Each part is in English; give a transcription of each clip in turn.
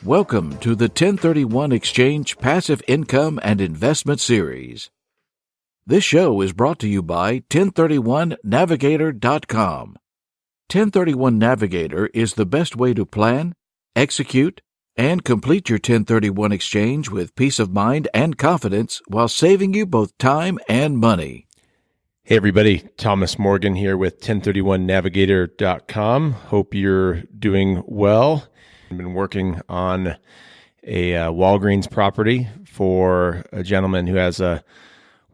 Welcome to the 1031 Exchange Passive Income and Investment Series. This show is brought to you by 1031navigator.com. 1031 Navigator is the best way to plan, execute, and complete your 1031 exchange with peace of mind and confidence while saving you both time and money. Hey everybody, Thomas Morgan here with 1031navigator.com. Hope you're doing well. I've been working on a Walgreens property for a gentleman who has a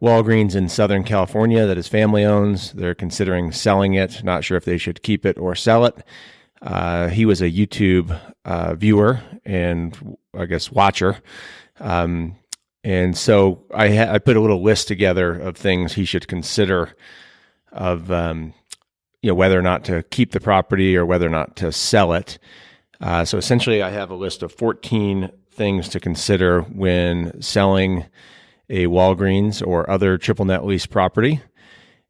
Walgreens in Southern California that his family owns. They're considering selling it, not sure if they should keep it or sell it. He was a YouTube viewer and I guess watcher. And so I put a little list together of things he should consider of whether or not to keep the property or whether or not to sell it. So essentially, I have a list of 14 things to consider when selling a Walgreens or other triple net lease property.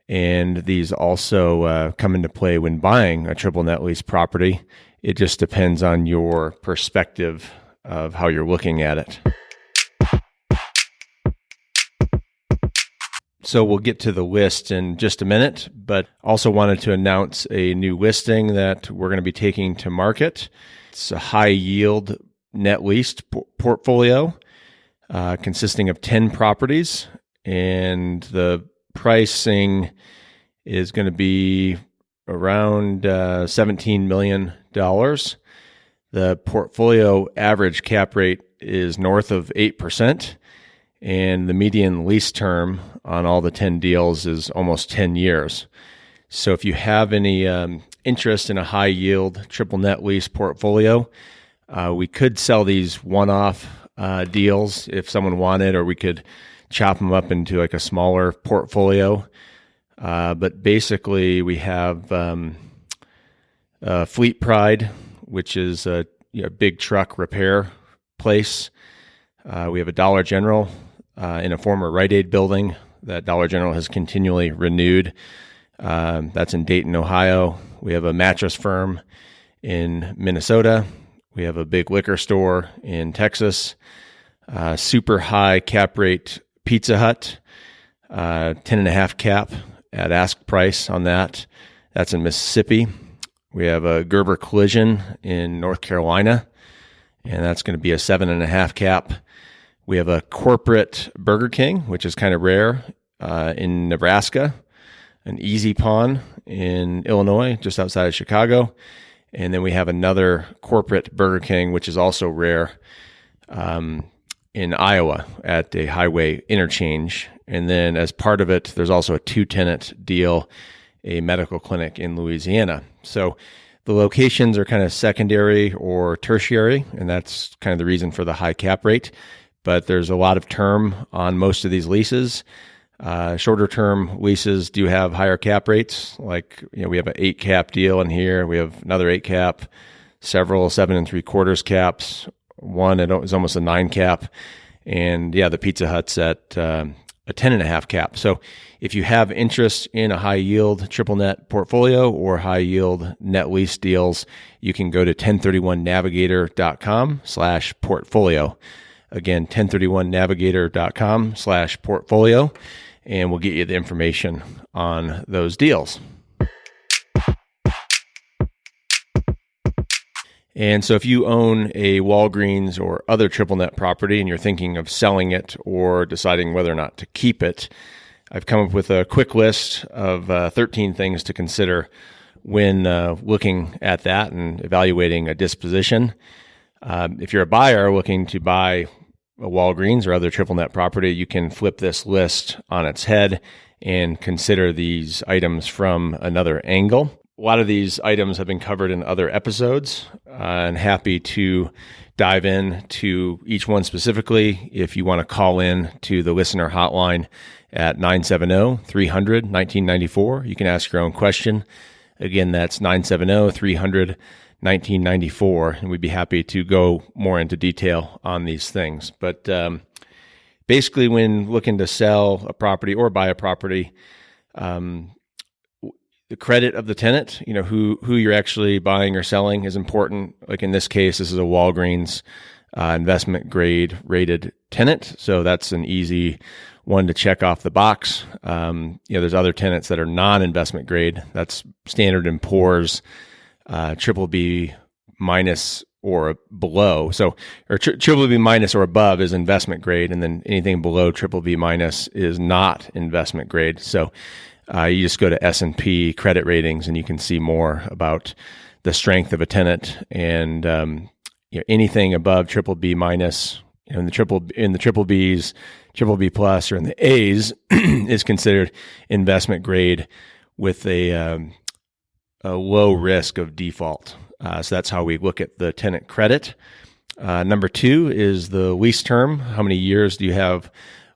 And these also come into play when buying a triple net lease property. It just depends on your perspective of how you're looking at it. So we'll get to the list in just a minute, but also wanted to announce a new listing that we're going to be taking to market. It's a high yield net leased portfolio consisting of 10 properties, and the pricing is going to be around $17 million. The portfolio average cap rate is north of 8%, and the median lease term on all the 10 deals is almost 10 years. So if you have any interest in a high yield triple net lease portfolio, we could sell these one-off deals if someone wanted, or we could chop them up into like a smaller portfolio. But basically we have Fleet Pride, which is a big truck repair place. We have a Dollar General in a former Rite Aid building that Dollar General has continually renewed. That's in Dayton, Ohio. We have a mattress firm in Minnesota. We have a big liquor store in Texas. Super high cap rate Pizza Hut, 10.5 cap at ask price on that. That's in Mississippi. We have a Gerber Collision in North Carolina, and that's going to be a 7.5 cap. We have a corporate Burger King, which is kind of rare, in Nebraska, an Easy Pawn in Illinois, just outside of Chicago. And then we have another corporate Burger King, which is also rare, in Iowa at a highway interchange. And then as part of it, there's also a 2-tenant deal, a medical clinic in Louisiana. So the locations are kind of secondary or tertiary, and that's kind of the reason for the high cap rate. But there's a lot of term on most of these leases. Shorter term leases do have higher cap rates. Like, we have an 8 cap deal in here. We have another 8 cap, several 7 3/4 caps. One is almost a 9 cap. And the Pizza Hut's at a 10.5 cap. So if you have interest in a high yield triple net portfolio or high yield net lease deals, you can go to 1031navigator.com/portfolio. Again, 1031navigator.com/portfolio, and we'll get you the information on those deals. And so if you own a Walgreens or other triple net property and you're thinking of selling it or deciding whether or not to keep it, I've come up with a quick list of 13 things to consider when looking at that and evaluating a disposition. If you're a buyer looking to buy a Walgreens or other triple net property, you can flip this list on its head and consider these items from another angle. A lot of these items have been covered in other episodes, and happy to dive in to each one specifically. If you want to call in to the listener hotline at 970-300-1994, you can ask your own question. Again, that's 970-300-1994, and we'd be happy to go more into detail on these things. But basically, when looking to sell a property or buy a property, the credit of the tenant, who you're actually buying or selling is important. Like in this case, this is a Walgreens investment grade rated tenant. So that's an easy one to check off the box. There's other tenants that are non-investment grade. That's Standard & Poor's, triple B minus or below. So, or triple B minus or above is investment grade. And then anything below triple B minus is not investment grade. So, you just go to S&P credit ratings and you can see more about the strength of a tenant. And anything above triple B minus, in the triple Bs, triple B plus, or in the A's is considered investment grade with a low risk of default. So that's how we look at the tenant credit. Number 2 is the lease term. How many years do you have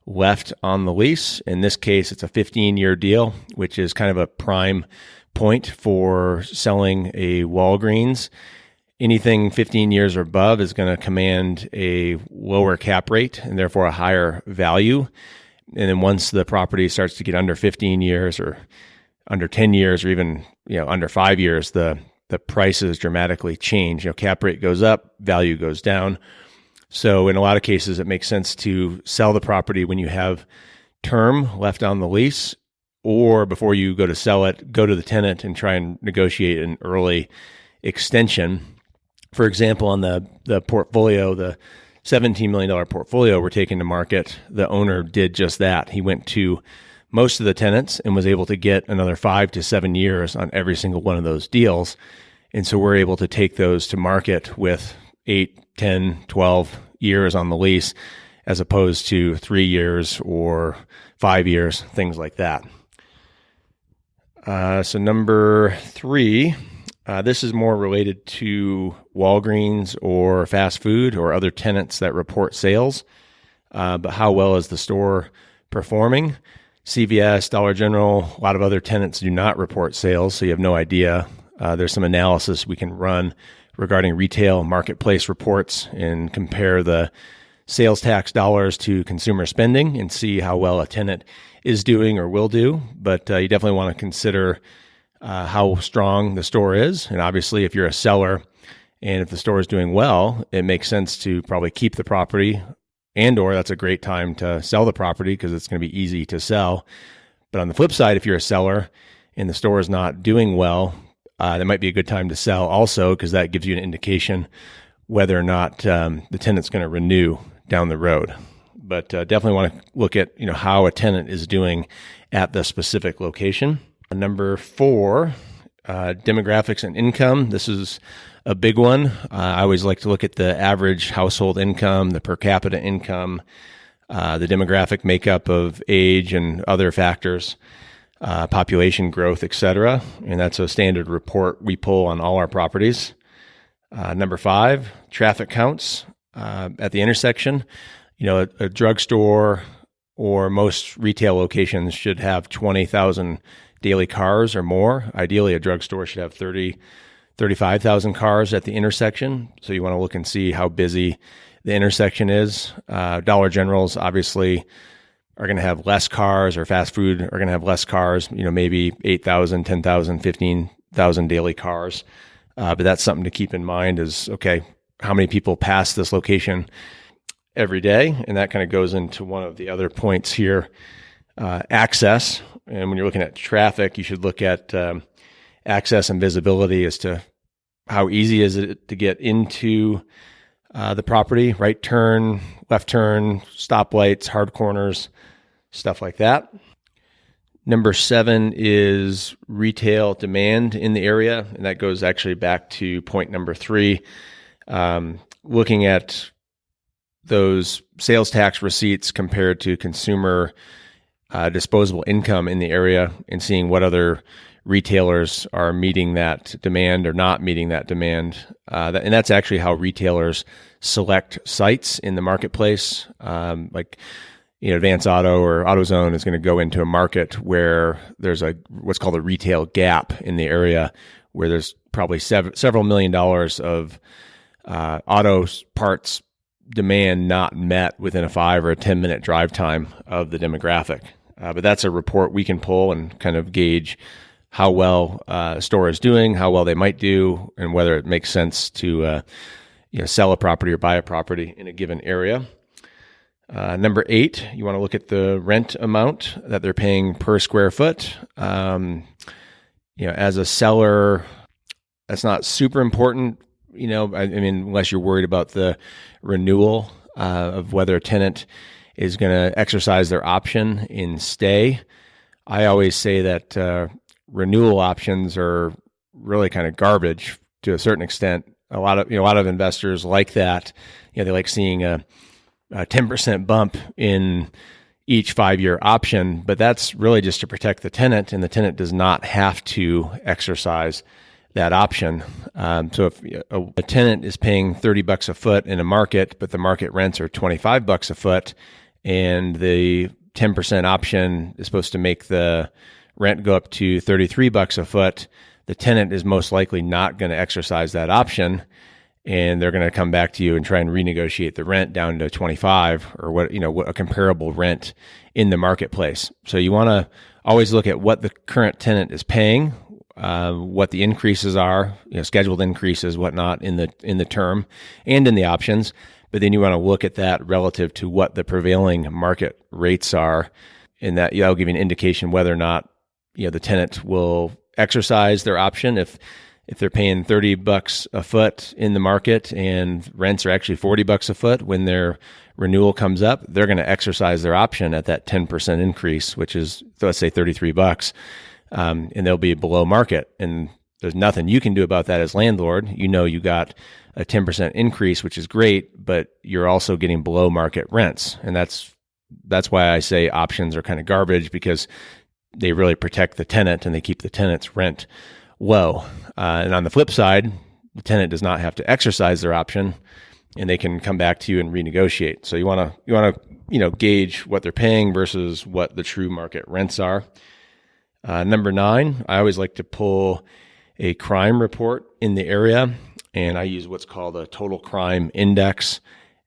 left on the lease? In this case, it's a 15-year deal, which is kind of a prime point for selling a Walgreens. Anything 15 years or above is going to command a lower cap rate and therefore a higher value. And then once the property starts to get under 15 years or under 10 years or even under 5 years, the prices dramatically change. Cap rate goes up, value goes down. So in a lot of cases, it makes sense to sell the property when you have term left on the lease, or before you go to sell it, go to the tenant and try and negotiate an early extension. For example, on the portfolio, the $17 million portfolio we're taking to market, the owner did just that. He went to most of the tenants and was able to get another 5 to 7 years on every single one of those deals. And so we're able to take those to market with 8, 10, 12 years on the lease, as opposed to 3 years or 5 years, things like that. So number 3, this is more related to Walgreens or fast food or other tenants that report sales. But how well is the store performing? CVS, Dollar General, a lot of other tenants do not report sales, so you have no idea. There's some analysis we can run regarding retail marketplace reports and compare the sales tax dollars to consumer spending and see how well a tenant is doing or will do. But you definitely want to consider how strong the store is. And obviously, if you're a seller and if the store is doing well, it makes sense to probably keep the property, and or that's a great time to sell the property because it's going to be easy to sell. But on the flip side, if you're a seller and the store is not doing well, that might be a good time to sell also, because that gives you an indication whether or not the tenant's going to renew down the road. But definitely want to look at how a tenant is doing at the specific location. Number 4, demographics and income. This is a big one. I always like to look at the average household income, the per capita income, the demographic makeup of age and other factors, population growth, etc. And that's a standard report we pull on all our properties. Number 5, traffic counts at the intersection. A drugstore or most retail locations should have 20,000 daily cars or more. Ideally, a drugstore should have 35,000 cars at the intersection. So you want to look and see how busy the intersection is. Dollar Generals obviously are going to have less cars, or fast food are going to have less cars, maybe 8,000, 10,000, 15,000 daily cars. But that's something to keep in mind is, okay, how many people pass this location every day? And that kind of goes into one of the other points here, access. And when you're looking at traffic, you should look at access and visibility as to how easy is it to get into the property, right turn, left turn, stoplights, hard corners, stuff like that. Number 7 is retail demand in the area, and that goes actually back to point number 3, looking at those sales tax receipts compared to consumer disposable income in the area and seeing what other retailers are meeting that demand or not meeting that demand. And that's actually how retailers select sites in the marketplace. Advance Auto or AutoZone is going to go into a market where there's what's called a retail gap in the area, where there's probably several $1 million of auto parts demand not met within a 5 or a 10-minute drive time of the demographic. But that's a report we can pull and kind of gauge how well a store is doing, how well they might do, and whether it makes sense to sell a property or buy a property in a given area. Number 8, you want to look at the rent amount that they're paying per square foot. As a seller, that's not super important. Unless you're worried about the renewal of whether a tenant is going to exercise their option in stay. I always say that renewal options are really kind of garbage to a certain extent. A lot of investors like that. They like seeing a 10% bump in each 5-year option, but that's really just to protect the tenant, and the tenant does not have to exercise that option. So if a tenant is paying $30 a foot in a market, but the market rents are $25 a foot, and the 10% option is supposed to make the rent go up to $33 a foot, the tenant is most likely not going to exercise that option, and they're going to come back to you and try and renegotiate the rent down to 25 or what a comparable rent in the marketplace. So you want to always look at what the current tenant is paying, what the increases are, scheduled increases, whatnot in the term and in the options. But then you want to look at that relative to what the prevailing market rates are, and that'll give you an indication whether or not the tenant will exercise their option. If they're paying $30 a foot in the market and rents are actually $40 a foot, when their renewal comes up, they're going to exercise their option at that 10% increase, which is, let's say, $33, and they'll be below market. And there's nothing you can do about that as landlord. You got a 10% increase, which is great, but you're also getting below market rents. And that's why I say options are kind of garbage, because they really protect the tenant and they keep the tenant's rent low. And on the flip side, the tenant does not have to exercise their option, and they can come back to you and renegotiate. So you want to gauge what they're paying versus what the true market rents are. Number 9, I always like to pull a crime report in the area, and I use what's called a total crime index.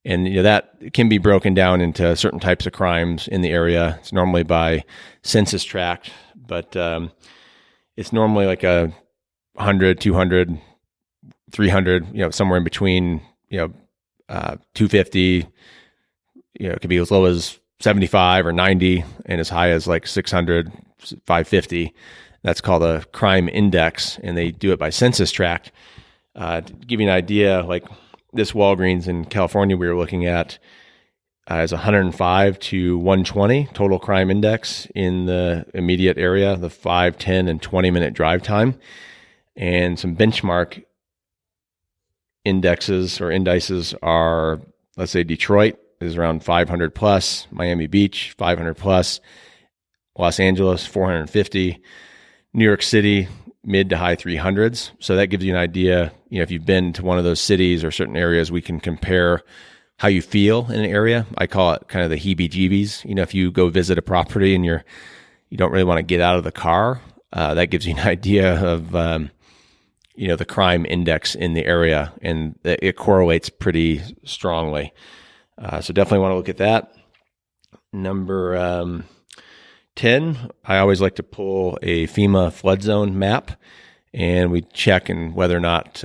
And that can be broken down into certain types of crimes in the area. It's normally by census tract, but it's normally like 100, 200, 300, somewhere in between, 250, it could be as low as 75 or 90 and as high as like 600, 550. That's called a crime index, and they do it by census tract. To give you an idea, like this Walgreens in California we were looking at is 105 to 120 total crime index in the immediate area, the 5, 10, and 20-minute drive time. And some benchmark indexes or indices are, let's say Detroit is around 500 plus, Miami Beach 500 plus, Los Angeles 450, New York City mid to high 300s. So that gives you an idea, if you've been to one of those cities or certain areas, we can compare how you feel in an area. I call it kind of the heebie-jeebies. If you go visit a property and you don't really want to get out of the car, that gives you an idea of the crime index in the area, and it correlates pretty strongly. So definitely want to look at that. Number 10, I always like to pull a FEMA flood zone map, and we check and whether or not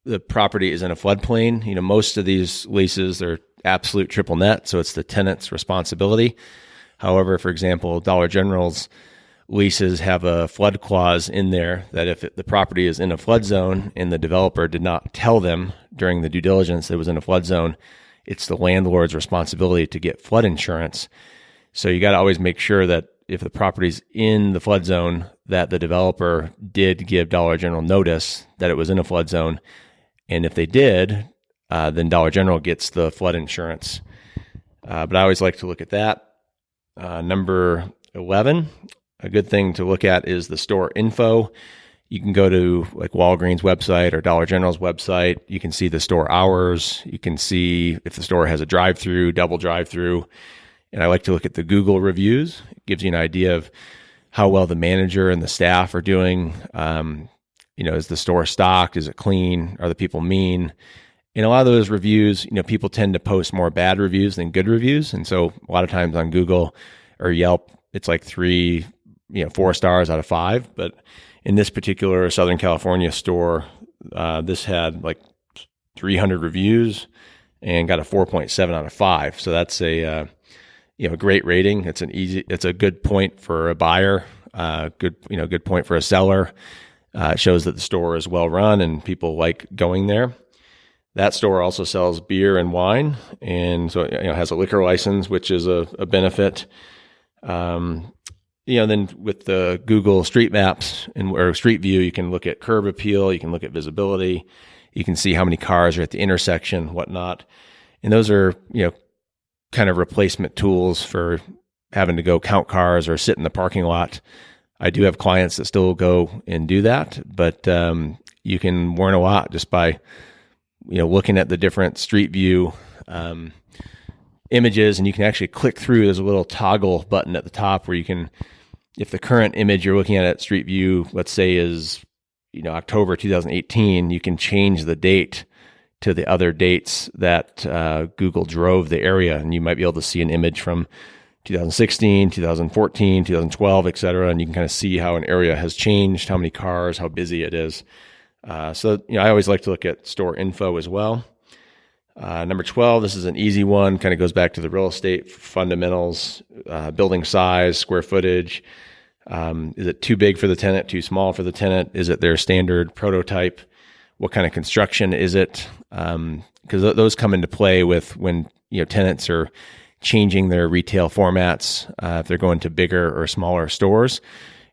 the property is in a floodplain. Most of these leases are absolute triple net, so it's the tenant's responsibility. However, for example, Dollar General's leases have a flood clause in there that if the property is in a flood zone and the developer did not tell them during the due diligence that it was in a flood zone, it's the landlord's responsibility to get flood insurance. So you got to always make sure that if the property's in the flood zone, that the developer did give Dollar General notice that it was in a flood zone. And if they did, then Dollar General gets the flood insurance. But I always like to look at that. Number 11, a good thing to look at is the store info. You can go to like Walgreens website or Dollar General's website. You can see the store hours. You can see if the store has a drive-through, double drive-through. And I like to look at the Google reviews. It gives you an idea of how well the manager and the staff are doing. Is the store stocked? Is it clean? Are the people mean? In a lot of those reviews, people tend to post more bad reviews than good reviews. And so a lot of times on Google or Yelp, it's like 3, 4 stars out of 5. But In this particular Southern California store, this had like 300 reviews and got a 4.7 out of 5. So that's a great rating. It's a good point for a buyer. Good point for a seller. It shows that the store is well run and people like going there. That store also sells beer and wine, and so has a liquor license, which is a benefit. Then with the Google Street Maps or Street View, you can look at curb appeal, you can look at visibility, you can see how many cars are at the intersection, whatnot. And those are, kind of replacement tools for having to go count cars or sit in the parking lot. I do have clients that still go and do that, but you can learn a lot just by looking at the different Street View images, and you can actually click through. There's a little toggle button at the top where you can, if the current image you're looking at Street View, let's say is October 2018, you can change the date to the other dates that Google drove the area, and you might be able to see an image from 2016, 2014, 2012, et cetera, and you can kind of see how an area has changed, how many cars, how busy it is. So I always like to look at store info as well. Number 12, this is an easy one, kind of goes back to the real estate fundamentals, building size, square footage. Is it too big for the tenant, too small for the tenant? Is it their standard prototype? What kind of construction is it? Because those come into play with when tenants are changing their retail formats. If they're going to bigger or smaller stores,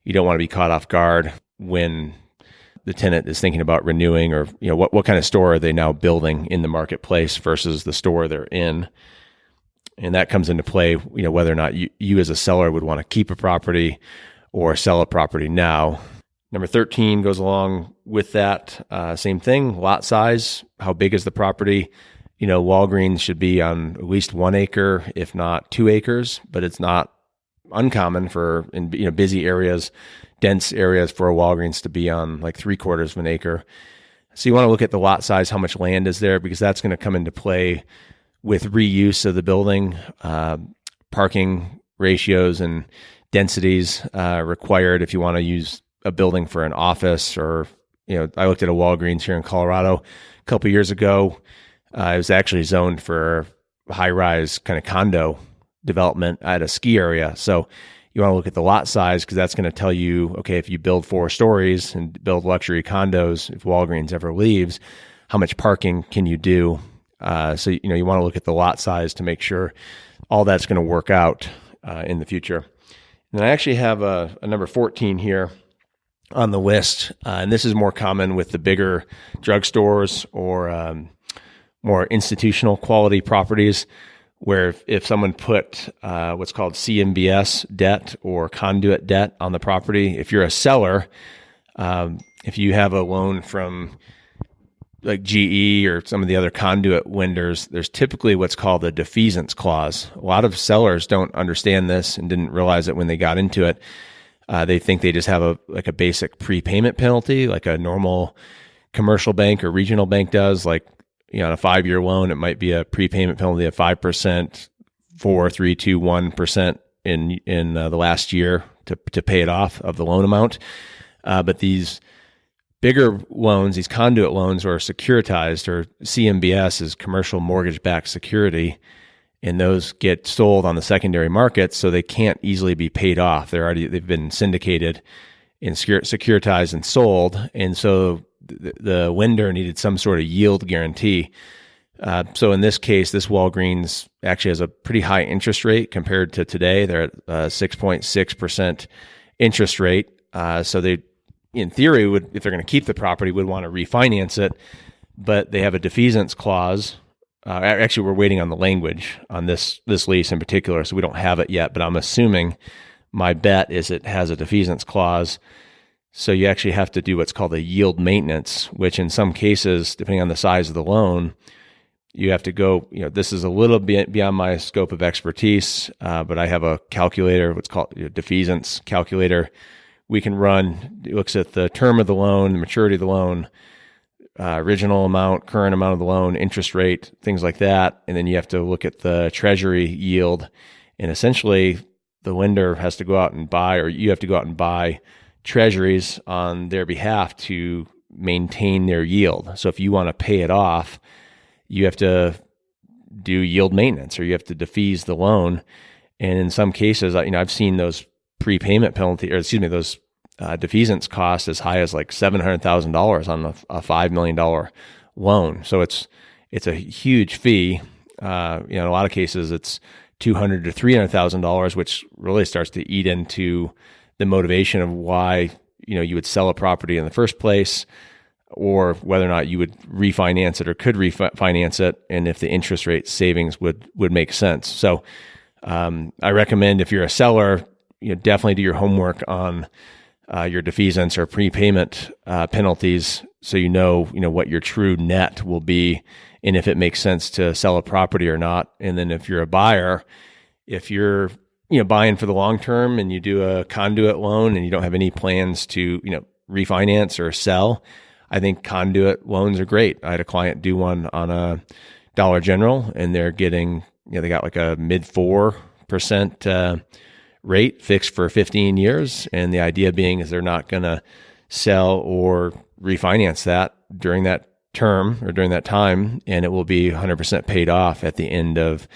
you don't want to be caught off guard when the tenant is thinking about renewing, or what kind of store are they now building in the marketplace versus the store they're in. And that comes into play, whether or not you as a seller would want to keep a property or sell a property now. Number 13 goes along with that. Same thing, lot size. How big is the property? Walgreens should be on at least 1 acre, if not 2 acres, but it's not uncommon in busy areas, dense areas, for a Walgreens to be on like 3/4 of an acre. So you want to look at the lot size, how much land is there, because that's going to come into play with reuse of the building, parking ratios and densities required if you want to use a building for an office. Or, I looked at a Walgreens here in Colorado a couple of years ago. It was actually zoned for high-rise kind of condo development at a ski area. So you want to look at the lot size, because that's going to tell you, okay, if you build 4 stories and build luxury condos, if Walgreens ever leaves, how much parking can you do? So you want to look at the lot size to make sure all that's going to work out in the future. And I actually have a number 14 here on the list, and this is more common with the bigger drugstores or more institutional quality properties, where if someone put what's called CMBS debt or conduit debt on the property, if you're a seller, if you have a loan from like GE or some of the other conduit lenders, there's typically what's called a defeasance clause. A lot of sellers don't understand this and didn't realize it when they got into it. They think they just have a basic prepayment penalty, like a normal commercial bank or regional bank does. Like, on a 5-year loan, it might be a prepayment penalty of 5%, 4, 3, 2, 1% in the last year to pay it off of the loan amount. But these bigger loans, these conduit loans, are securitized, or CMBS is commercial mortgage-backed security, and those get sold on the secondary market, so they can't easily be paid off. They've been syndicated and securitized and sold, and so the lender needed some sort of yield guarantee. So in this case, this Walgreens actually has a pretty high interest rate compared to today. They're at 6.6% interest rate. So they, in theory, if they're going to keep the property, would want to refinance it, but they have a defeasance clause. Actually, we're waiting on the language on this lease in particular, so we don't have it yet, but I'm assuming, my bet is it has a defeasance clause. So you actually have to do what's called a yield maintenance, which in some cases, depending on the size of the loan, you have to go, this is a little bit beyond my scope of expertise, but I have a calculator, what's called a defeasance calculator. We can run, it looks at the term of the loan, the maturity of the loan, original amount, current amount of the loan, interest rate, things like that. And then you have to look at the treasury yield. And essentially, the lender has to go out and buy, or you have to go out and buy treasuries on their behalf to maintain their yield. So if you want to pay it off, you have to do yield maintenance, or you have to defease the loan. And in some cases, I've seen those prepayment penalty, or excuse me, those defeasance costs as high as like $700,000 on a $5 million loan. So it's a huge fee. In a lot of cases, it's $200,000 to $300,000, which really starts to eat into the motivation of why you would sell a property in the first place, or whether or not you would refinance it or could refinance it, and if the interest rate savings would make sense. So I recommend, if you're a seller, definitely do your homework on your defeasance or prepayment penalties, so you know what your true net will be, and if it makes sense to sell a property or not. And then if you're a buyer, if you're buying for the long term and you do a conduit loan and you don't have any plans to refinance or sell, I think conduit loans are great. I had a client do one on a Dollar General, and they're getting they got like a mid 4% rate fixed for 15 years. And the idea being is they're not going to sell or refinance that during that term or during that time, and it will be 100% paid off at the end of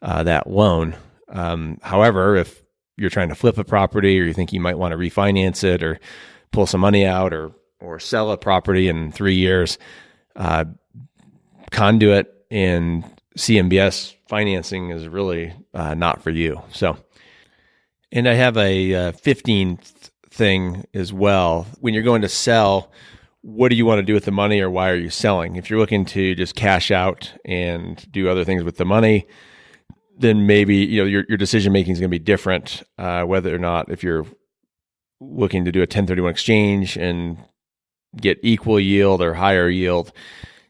that loan. However, if you're trying to flip a property, or you think you might want to refinance it or pull some money out, or sell a property in 3 years, conduit and CMBS financing is really not for you. So, and I have a 15th thing as well. When you're going to sell, what do you want to do with the money, or why are you selling? If you're looking to just cash out and do other things with the money, then maybe your decision making is going to be different. Whether or not, if you're looking to do a 1031 exchange and get equal yield or higher yield.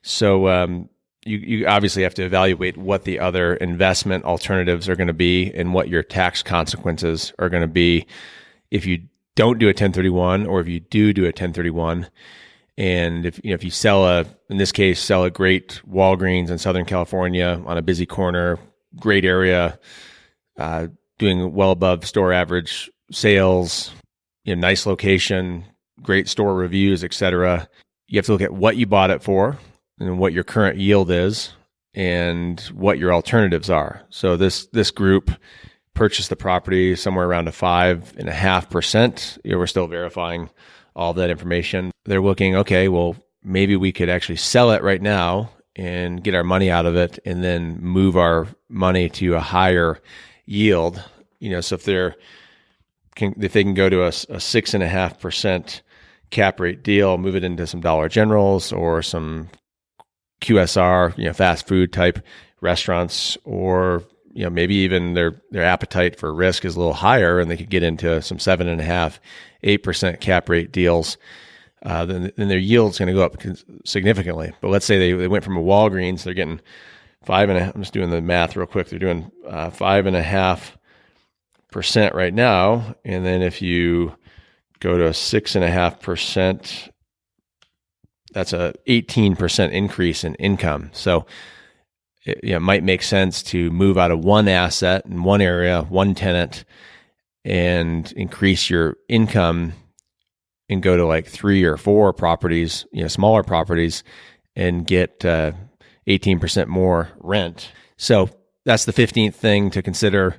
So you obviously have to evaluate what the other investment alternatives are going to be, and what your tax consequences are going to be if you don't do a 1031, or if you do a 1031. And if you sell in this case, sell a great Walgreens in Southern California on a busy corner, great area, doing well above store average sales, nice location, great store reviews, etc. You have to look at what you bought it for, and what your current yield is, and what your alternatives are. So this group purchased the property somewhere around a 5.5%. We're still verifying all that information. They're looking, okay, well, maybe we could actually sell it right now and get our money out of it, and then move our money to a higher yield. So if they can go to a 6.5% cap rate deal, move it into some Dollar Generals or some QSR, fast food type restaurants, or maybe even their appetite for risk is a little higher, and they could get into some 7.5%, 8% cap rate deals. Then their yield's going to go up significantly. But let's say they went from a Walgreens, they're getting 5.5%. I'm just doing the math real quick. They're doing 5.5% right now, and then if you go to a 6.5%, that's a 18% increase in income. So it might make sense to move out of one asset in one area, one tenant, and increase your income, and go to like 3 or 4 properties, smaller properties, and get 18% more rent. So that's the 15th thing to consider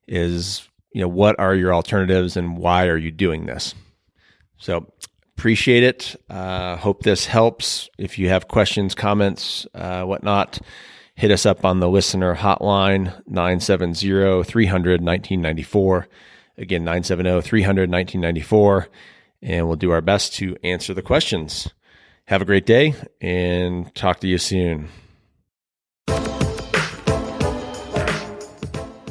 is, what are your alternatives and why are you doing this? So appreciate it. Hope this helps. If you have questions, comments, whatnot, hit us up on the listener hotline, 970-300-1994. Again, 970-300-1994. And we'll do our best to answer the questions. Have a great day, and talk to you soon.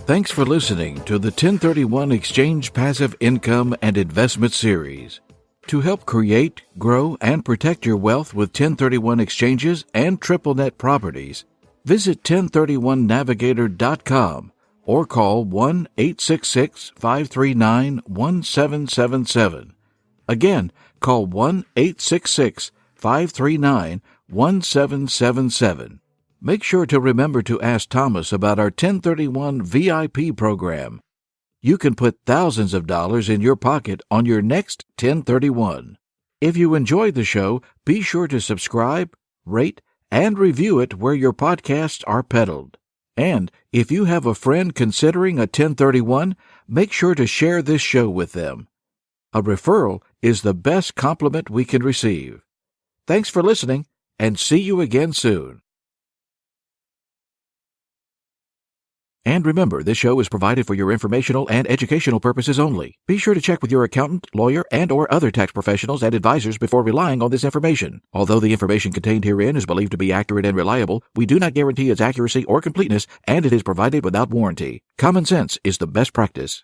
Thanks for listening to the 1031 Exchange Passive Income and Investment Series. To help create, grow, and protect your wealth with 1031 exchanges and triple net properties, visit 1031navigator.com or call 1-866-539-1777. Again, call 1-866-539-1777. Make sure to remember to ask Thomas about our 1031 VIP program. you can put thousands of dollars in your pocket on your next 1031. If you enjoyed the show, be sure to subscribe, rate, and review it where your podcasts are peddled. And if you have a friend considering a 1031, make sure to share this show with them. A referral is the best compliment we can receive. Thanks for listening, and see you again soon. And remember, this show is provided for your informational and educational purposes only. Be sure to check with your accountant, lawyer, and/or other tax professionals and advisors before relying on this information. Although the information contained herein is believed to be accurate and reliable, we do not guarantee its accuracy or completeness, and it is provided without warranty. Common sense is the best practice.